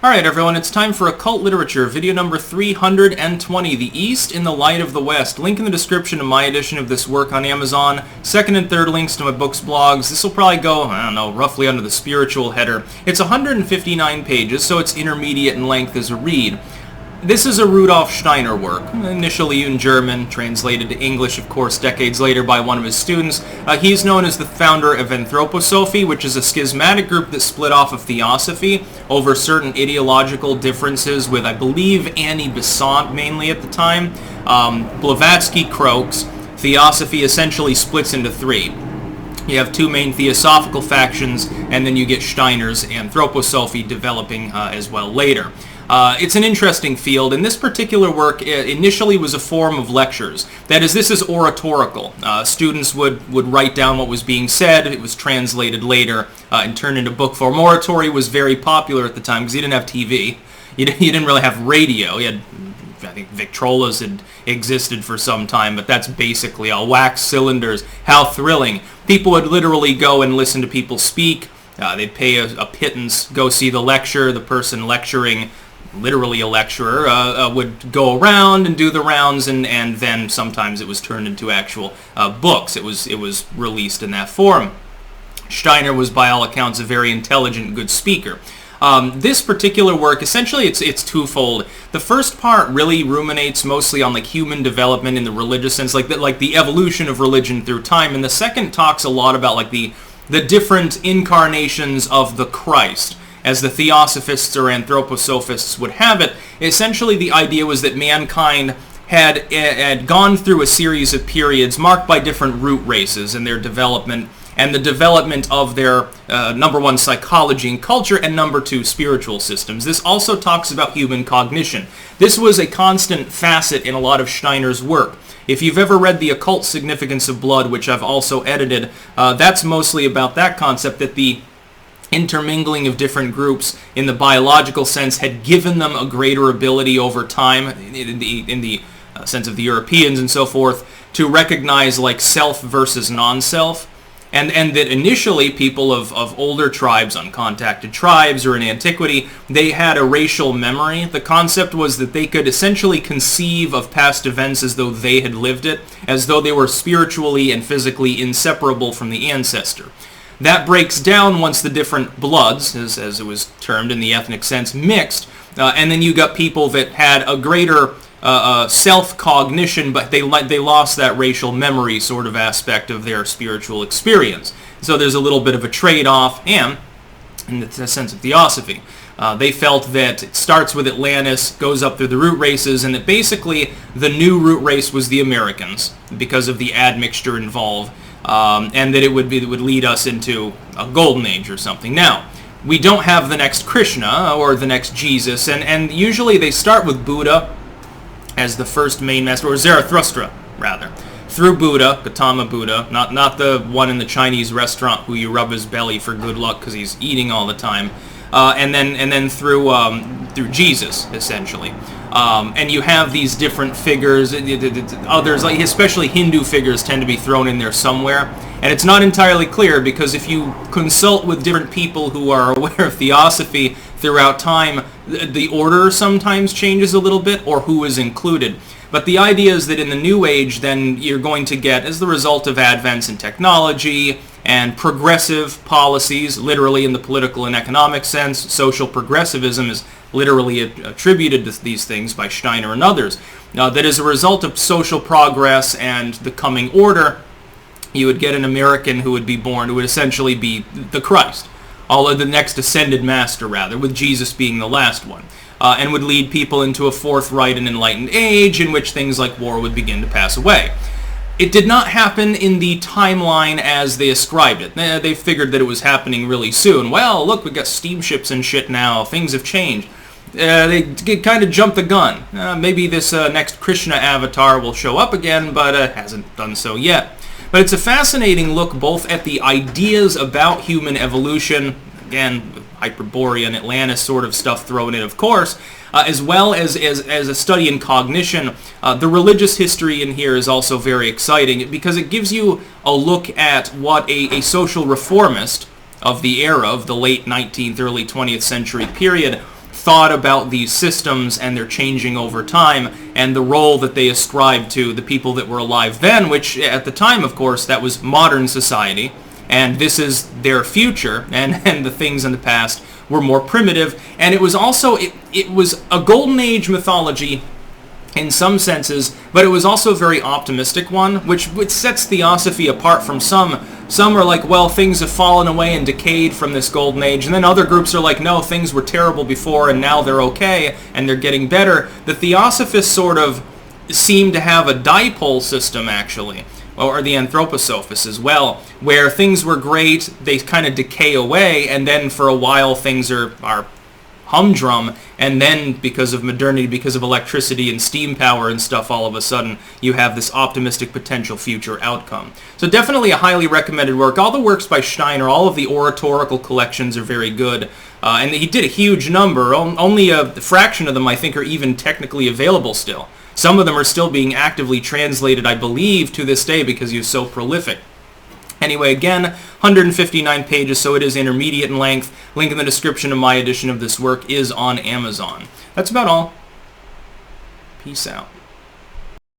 Alright everyone, it's time for Occult Literature, video number 320, The East in the Light of the West. Link in the description to my edition of this work on Amazon. Second and third links to my books, blogs. This will probably go, I don't know, roughly under the spiritual header. It's 159 pages, so it's intermediate in length as a read. This is a Rudolf Steiner work, initially in German, translated to English, of course, decades later by one of his students. He's known as the founder of Anthroposophy, which is a schismatic group that split off of Theosophy over certain ideological differences with, I believe, Annie Besant mainly at the time. Blavatsky croaks. Theosophy essentially splits into three. You have two main theosophical factions, and then you get Steiner's Anthroposophy developing as well later. It's an interesting field, and this particular work initially was a form of lectures. That is, this is oratorical. Students would write down what was being said. It was translated later and turned into book form. Oratory was very popular at the time because you didn't have TV. You didn't really have radio. You had, I think, Victrolas had existed for some time, but that's basically all. Wax cylinders. How thrilling. People would literally go and listen to people speak. They'd pay a pittance, go see the lecture. The person lecturing, literally a lecturer, would go around and do the rounds, and then sometimes it was turned into actual books. It was released in that form. Steiner was, by all accounts, a very intelligent, good speaker. This particular work, essentially, it's twofold. The first part really ruminates mostly on like human development in the religious sense, like the evolution of religion through time, and the second talks a lot about like the different incarnations of the Christ. As the Theosophists or Anthroposophists would have it, essentially the idea was that mankind had gone through a series of periods marked by different root races and their development, and the development of their, number one, psychology and culture, and number two, spiritual systems. This also talks about human cognition. This was a constant facet in a lot of Steiner's work. If you've ever read The Occult Significance of Blood, which I've also edited, that's mostly about that concept, that the intermingling of different groups in the biological sense had given them a greater ability over time, in the sense of the Europeans and so forth, to recognize like self versus non-self. And that initially people of older tribes, uncontacted tribes, or in antiquity, they had a racial memory. The concept was that they could essentially conceive of past events as though they had lived it, as though they were spiritually and physically inseparable from the ancestor. That breaks down once the different bloods, as it was termed in the ethnic sense, mixed, and then you got people that had a greater self-cognition, but they lost that racial memory sort of aspect of their spiritual experience. So there's a little bit of a trade-off, and in the sense of theosophy, they felt that it starts with Atlantis, goes up through the root races, and that basically the new root race was the Americans because of the admixture involved. And that it would lead us into a golden age or something. Now, we don't have the next Krishna or the next Jesus, and usually they start with Buddha as the first main master, or Zarathustra, rather. Through Buddha, Gautama Buddha, not the one in the Chinese restaurant who you rub his belly for good luck because he's eating all the time, and then through Jesus, essentially. And you have these different figures, others, like especially Hindu figures, tend to be thrown in there somewhere. And it's not entirely clear, because if you consult with different people who are aware of theosophy throughout time, the order sometimes changes a little bit, or who is included. But the idea is that in the New Age, then you're going to get, as the result of advance in technology and progressive policies, literally in the political and economic sense, social progressivism is literally attributed to these things by Steiner and others, that as a result of social progress and the coming order, you would get an American who would be born, who would essentially be the Christ, although the next ascended master, rather, with Jesus being the last one, and would lead people into a forthright and enlightened age in which things like war would begin to pass away. It did not happen in the timeline as they ascribed it. They figured that it was happening really soon. Well, look, we've got steamships and shit now. Things have changed. They kind of jumped the gun. Maybe this next Krishna avatar will show up again, but hasn't done so yet. But it's a fascinating look both at the ideas about human evolution, again, Hyperborea and Atlantis sort of stuff thrown in, of course, as well as a study in cognition. The religious history in here is also very exciting because it gives you a look at what a social reformist of the era, of the late 19th, early 20th century period, thought about these systems and their changing over time, and the role that they ascribed to the people that were alive then, which at the time, of course, that was modern society, and this is their future, and the things in the past were more primitive. And it was also, it was a golden age mythology in some senses, but it was also a very optimistic one, which sets Theosophy apart from some. Some are like, well, things have fallen away and decayed from this golden age, and then other groups are like, no, things were terrible before and now they're okay and they're getting better. The Theosophists sort of seem to have a dipole system, actually, or the Anthroposophists as well, where things were great, they kind of decay away, and then for a while things are humdrum, and then because of modernity, because of electricity and steam power and stuff, all of a sudden you have this optimistic potential future outcome. So definitely a highly recommended work. All the works by Steiner, all of the oratorical collections are very good, and he did a huge number. Only a fraction of them, I think, are even technically available still. Some of them are still being actively translated, I believe, to this day because he was so prolific. Anyway, again, 159 pages, so it is intermediate in length. Link in the description of my edition of this work is on Amazon. That's about all. Peace out.